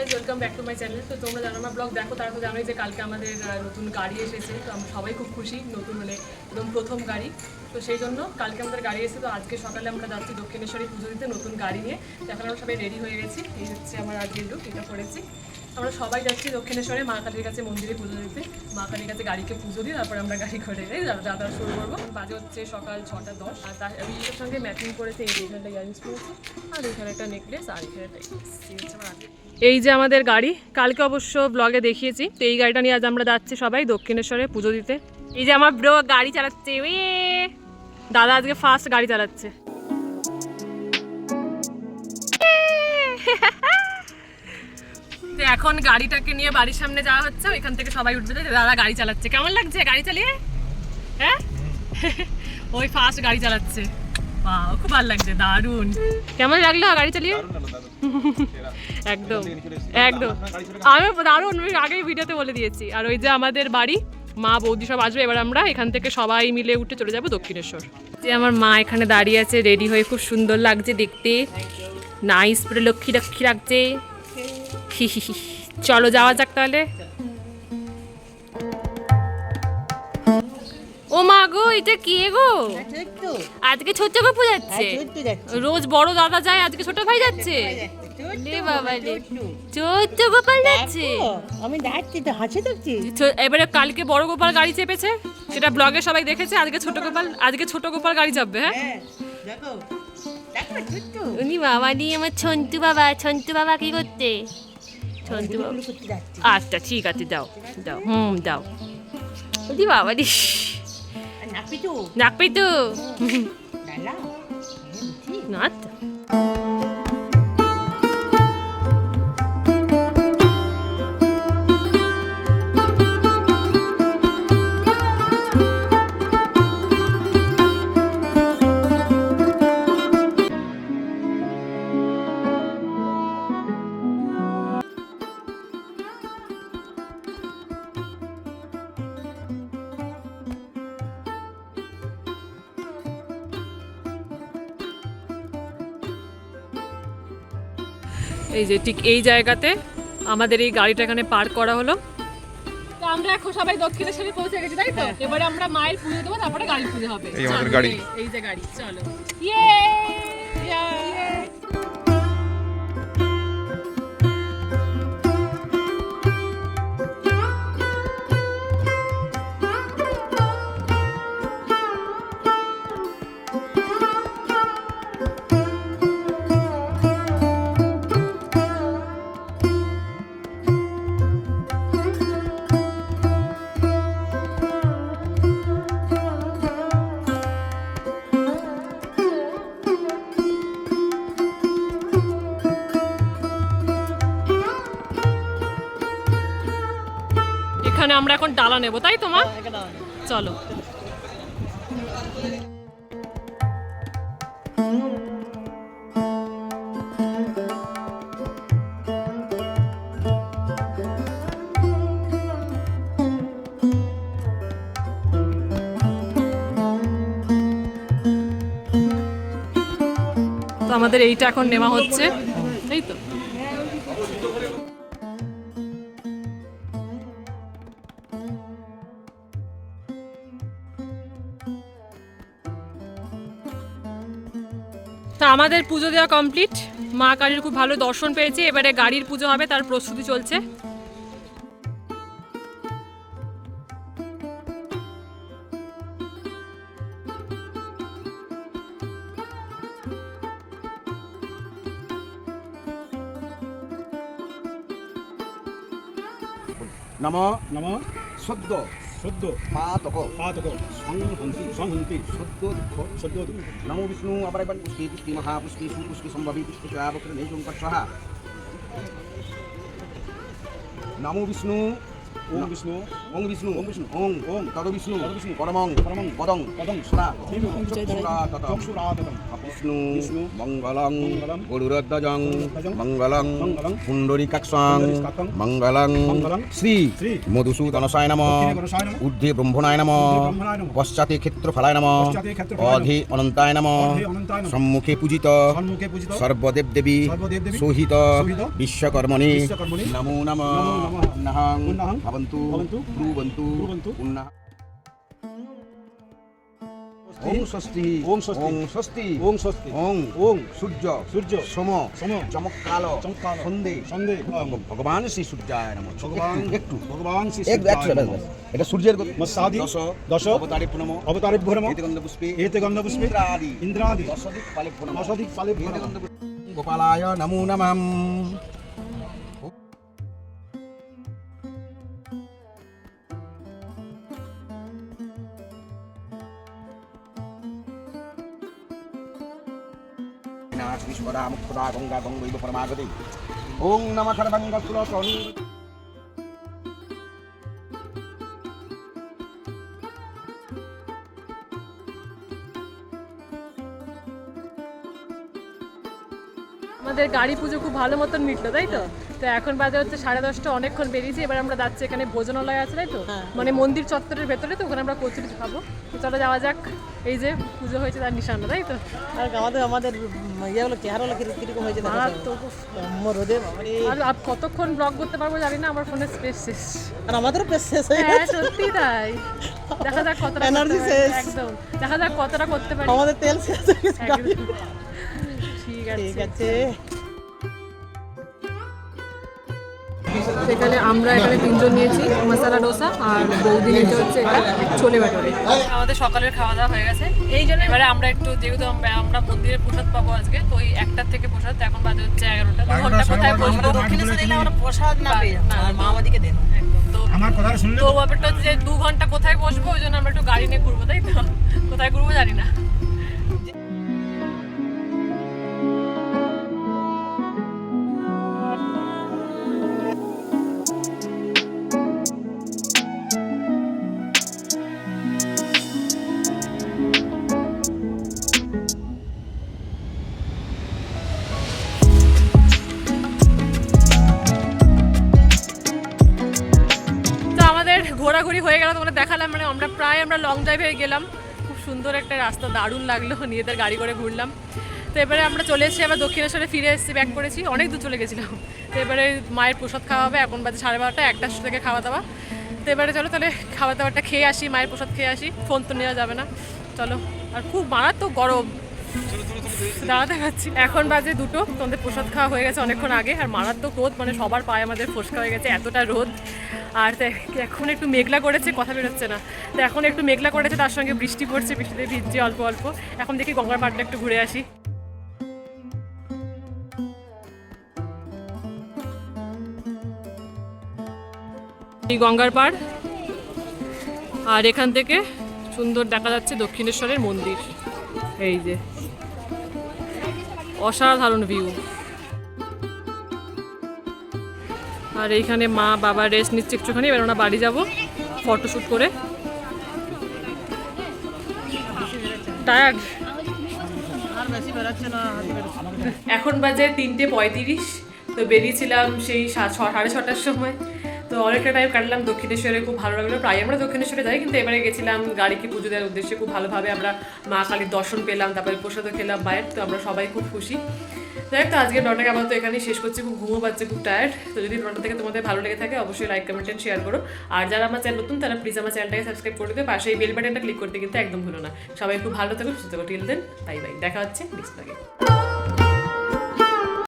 Guys, welcome back to my channel. তো তোমরা জানো আমার ব্লগ দেখো, তারা তো জানোই যে কালকে আমাদের নতুন গাড়ি এসেছে। তো আমরা সবাই খুব খুশি, নতুন মানে একদম প্রথম গাড়ি। তো সেই জন্য কালকে আমাদের গাড়ি এসেছে। তো আজকে সকালে আমরা যাচ্ছি দক্ষিণেশ্বরী পুজো দিতে নতুন গাড়ি নিয়ে। তো এখন আমরা সবাই রেডি হয়ে গেছি। এই হচ্ছে আমার আজকের লুক, এটা করেছি। আমরা সবাই যাচ্ছি দক্ষিণেশ্বরে মা কালীর কাছে মন্দিরে পুজো দিতে। মা কালীর কাছে গাড়িকে পুজো দিয়ে তারপর আমরা গাড়ি করে যাত্রা শুরু করবো। বাজে হচ্ছে সকাল 6:10। আর তার আমি এর সঙ্গে ম্যাচিং করেছি এই এখানটা ইয়ারিংস পরেছি, আর এখানে একটা নেকলেস, আর এখানে একটা এই যে আমাদের গাড়ি। কালকে অবশ্য ব্লগে দেখিয়েছি। তো এই গাড়িটা নিয়ে আজ আমরা যাচ্ছি সবাই দক্ষিণেশ্বরে পুজো দিতে। এই যে আমার ব্রো গাড়ি চালাচ্ছে, দাদা আজকে ফার্স্ট গাড়ি চালাচ্ছে। এখন গাড়িটাকে নিয়ে বাড়ির সামনে যাওয়া হচ্ছে, ওইখান থেকে সবাই উঠবে। দাদা গাড়ি চালাচ্ছে, কেমন লাগছে গাড়ি চালিয়ে? হ্যাঁ, ওই ফার্স্ট গাড়ি চালাচ্ছে। বাহ, খুব ভালো লাগছে, দারুণ। কেমন লাগলো গাড়ি চালিয়ে? একদম একদম, আমি দারুণ, আমি আগেই ভিডিওতে বলে দিয়েছি। আর ওই যে আমাদের বাড়ি, মা বৌদি সব আসবে। এবার আমরা এখান থেকে সবাই মিলে উঠে চলে যাবো দক্ষিণেশ্বর। যে আমার মা এখানে দাঁড়িয়ে আছে রেডি হয়ে, খুব সুন্দর লাগছে দেখতে, নাইস, পুরো লক্ষ্মী লক্ষ্মী লাগছে। চলো যাওয়া যাক তাহলে। ও মা গো, এটা কে গো? আজকে ছোট্ট গপু যাচ্ছে, রোজ বড় দাদা যায়, আজকে ছোট ভাই যাচ্ছে। ছোট্ট গোপাল যাচ্ছে, আমি যাচ্ছি তো, হাসি দেখছি। এবারে কালকে বড় গোপাল গাড়ি চেপেছে, সেটা ব্লগে সবাই দেখেছে। আজকে ছোট গোপাল গাড়ি চাপবে। হ্যাঁ, উনি বাবা নিয়ে আমার ছন্তু বাবা কি করতে? ছন্তু বাবা, আচ্ছা ঠিক আছে, দাও দাও, দাও। বলছি বাবা রে, নাকপি তো না। এই যে ঠিক এই জায়গাতে আমাদের এই গাড়িটা এখানে পার্ক করা হলো। তো আমরা এখন সবাই দক্ষিণেশ্বরে পৌঁছে গেছি, তাই তো? এবারে আমরা মায়ের পুজো দেবো, তারপরে গাড়ি পুজো হবে। এই আমাদের গাড়ি, এই যে গাড়ি, চলো। এখানে আমরা এখন ডালা নেবো, তাই তো মা? চলো। তো আমাদের এইটা এখন নেওয়া হচ্ছে, তাই তো? তো আমাদের পুজো দেওয়া কমপ্লিট, মা কালীর খুব ভালো দর্শন পেয়েছি। এবারে গাড়ির পুজো হবে, তার প্রস্তুতি চলছে। নম নম সদ্য সদ্য পাতক পাতক সংহন্তি সদ্য দুঃখ সদ্য নমো বিষ্ণু আবার পুষ্টি পুষ্টি মহাপুষ্টি সুপুষ্টি সম্ভাবী পুষ্টি বক্র নেই সংকট নমো বিষ্ণু ওম বিষ্ণু ওং বিষ্ণু ওম বিষ্ণু ওং ওম তদ বিষ্ণু তদ বিষ্ণু পরমং পরমং পদং পদং সদা চক্ষুরা চক্ষুরাততম বিষ্ণু বিষ্ণু মঙ্গলং মঙ্গলং গরুরধ্বজং গরুরধ্বজং মঙ্গলং মঙ্গলং পুণ্ডরীকাক্ষং পুণ্ডরীকাক্ষং মঙ্গলং মঙ্গলং শ্রী শ্রী মধুসূদনসায় নমঃ দক্ষিণে গণেশায় নমঃ ঊর্ধ্বে ব্রহ্মণায় নমঃ ঊর্ধ্বে ব্রহ্মণায় নমঃ পশ্চাতে ক্ষেত্রফলায় নমঃ পশ্চাতে ক্ষেত্রফলায় নমঃ অধে অনন্তায় নমঃ অধে অনন্তায় নমঃ সম্মুখে পূজিত সম্মুখে পূজিত সর্বদেব দেবী সর্বদেবদেবী সোহিত সোহিত বিশ্বকর্মণি বিশ্বকর্মণি নমো নমঃ নমো নমঃ পুণ্যহং পুণ্যহং ভবন্তু ভবন্তু ব্রুবন্তু ব্রুবন্তু পুণ্যঃ ওম স্বস্তি ওম স্বস্তি ওম স্বস্তি ওম স্বস্তি ওং ওং সূর্য সূর্য সোম সোম চমৎকাল চমৎকাল সন্ধে সন্ধে ভগবান শ্রী সূর্যায় নমঃ ভগবান একটু ভগবান শ্রী একটু এটা সূর্যের মৎস্যাদি দশ অবতারে প্রণম অবতারেভ্যো নমঃ এতে গন্ধ পুষ্পে এতে গন্ধপুষ্পে ইন্দ্রাদি ইন্দ্রাদি দশদিক ফালে প্রণম দশদিক ফালে এতে প্রণম। গন্ধ পুষ্পে গোপালায় নমো নমঃ বিশ্বরা মুক্তরা গঙ্গা গঙ্গৈব পরমাগতি ওং নমঃ খড়ভঙ্গ কুলকং আমাদের গাড়ি পুজো খুব ভালো মতন মিটলো তাই তো? তো এখন বাজে হচ্ছে 10:30, অনেকক্ষণ বেরিয়েছি। এবার আমরা যাচ্ছি, এখানে ভোজনালয় আছে তাই তো, মানে মন্দির চত্বরের ভেতরে, তো ওখানে আমরা কচুরি খাবো। তো চলো যাওয়া যাক, এই যে পুজো হয়েছে তার নিশানা তাই তো। আর আমাদের ইয়েগুলো চেহারাগুলো কিরকম হয়েছে দেখা আর তো রোদে বাবারে। আর কতক্ষণ ব্লগ করতে পারবো জানি না, আমার ফোনের স্পেস শেষ। আর আমাদেরও পেস শেষ হয়ে হ্যাঁ গেছে। সত্যি তাই। দেখা যাক কতটা করতে Energy পারি। শেষ। একদম দেখা যাক কতটা করতে পারি। আমাদের তেল শেষ হয়ে গেছে গাড়ি। একদম। ঠিক ঠিক আছে। আছে। সেখানে আমরা এখানে 3জন নিয়েছি মশলা ডোসা, আর বৌদি নিতে হচ্ছে এটা ছোলে ভাটোরে। আমাদের সকালের খাওয়া দাওয়া হয়ে গেছে, এই জন্য এবারে আমরা একটু, যেহেতু আমরা মন্দিরের প্রসাদ পাবো আজকে, তো ওই 1টার থেকে প্রসাদ, এখন বাজে হচ্ছে 11টা। 2 ঘন্টা কোথায় বসবো? দক্ষিণেশ্বরে এলে আমরা প্রসাদ না পেয়ে আর মা আমাদেরকে দেন। একদম। তো আমার কথা শুনলে তো ব্যাপারটা হচ্ছে যে 2 ঘন্টা কোথায় বসবো, ওই জন্য আমরা একটু গাড়ি নিয়ে ঘুরবো তাই তো। কোথায় ঘুরবো জানি না। তো আমাদের ঘোরাঘুরি হয়ে গেল, তোমাদের দেখালাম, মানে আমরা লং ড্রাইভে গেলাম। খুব সুন্দর একটা রাস্তা, দারুণ লাগলো, নিজেদের গাড়ি করে ঘুরলাম। তো এবারে আমরা চলে এসেছি, আবার দক্ষিণেশ্বরে ফিরে এসেছি, ব্যাক করেছি, অনেক দূর চলে গেছিলাম। তো এবারে মায়ের প্রসাদ খাওয়া হবে, এখন বাজে 12:30, 1টার থেকে খাওয়া দাওয়া। তো এবারে চলো তাহলে খাওয়া দাওয়াটা খেয়ে আসি, মায়ের প্রসাদ খেয়ে আসি, ফোন তো নেওয়া যাবে না। চলো, আর খুব মারাত্মক গরম, দাঁড়াতে পারছি। এখন বাজে 2টো, তোমাদের প্রসাদ খাওয়া হয়ে গেছে অনেকক্ষণ আগে, আর মারাত্মক রোদ, মানে সবার পায়ে আমাদের ফোসকা হয়ে গেছে, এতটা রোদ। আর এখন একটু মেঘলা করেছে, কথা বেরোচ্ছে না। তো এখন একটু মেঘলা করেছে, তার সঙ্গে বৃষ্টি পড়ছে, বৃষ্টিতে ভিজছি অল্প অল্প। এখন দেখি গঙ্গার পাড়টা একটু ঘুরে আসি। এই গঙ্গার পাড়, আর এখান থেকে সুন্দর দেখা যাচ্ছে দক্ষিণেশ্বরের মন্দির। এই যে অসাধারণ ভিউ। আর এইখানে মা বাবা রেস্ট নিচ্ছে একটুখানি, এবার আমরা বাড়ি যাবো ফটোশ্যুট করে। টায়ার্ড? আর বেশি বেরোচ্ছে না, হাতি বেরোচ্ছে। এখন বাজে 3:35, তো বেরিয়েছিলাম সেই 6:30টার সময়। তো অনেকটা টাইম কাটলাম দক্ষিণেশ্বরে, খুব ভালো লাগলো। প্রায় আমরা দক্ষিণেশ্বরে যাই, কিন্তু এবারে গেছিলাম গাড়িকে পুজো দেওয়ার উদ্দেশ্যে। খুব ভালোভাবে আমরা মা কালীর দর্শন পেলাম, তারপরে প্রসাদও খেলাম মায়ের। তো আমরা সবাই খুব খুশি। দেখ, তো আজকে ব্লগটাকে আবার তো এখানেই শেষ করছি, খুব ঘুমো পাচ্ছে, খুব টায়ার্ড। তো যদি ব্লগটা থেকে তোমাদের ভালো লেগে থাকে অবশ্যই লাইক কমেন্ট এন্ড শেয়ার করো। আর যারা আমার চ্যানেল নতুন, তারা প্লিজ আমার চ্যানেলটাকে সাবস্ক্রাইব করে দিও, পাশে এই বেল বাটনটা ক্লিক করতে কিন্তু একদম ভুলো না। সবাই খুব ভালো থেকো, সুস্থ থেকো। টিল দেন, বাই বাই, দেখা হচ্ছে নেক্সট ব্লগে।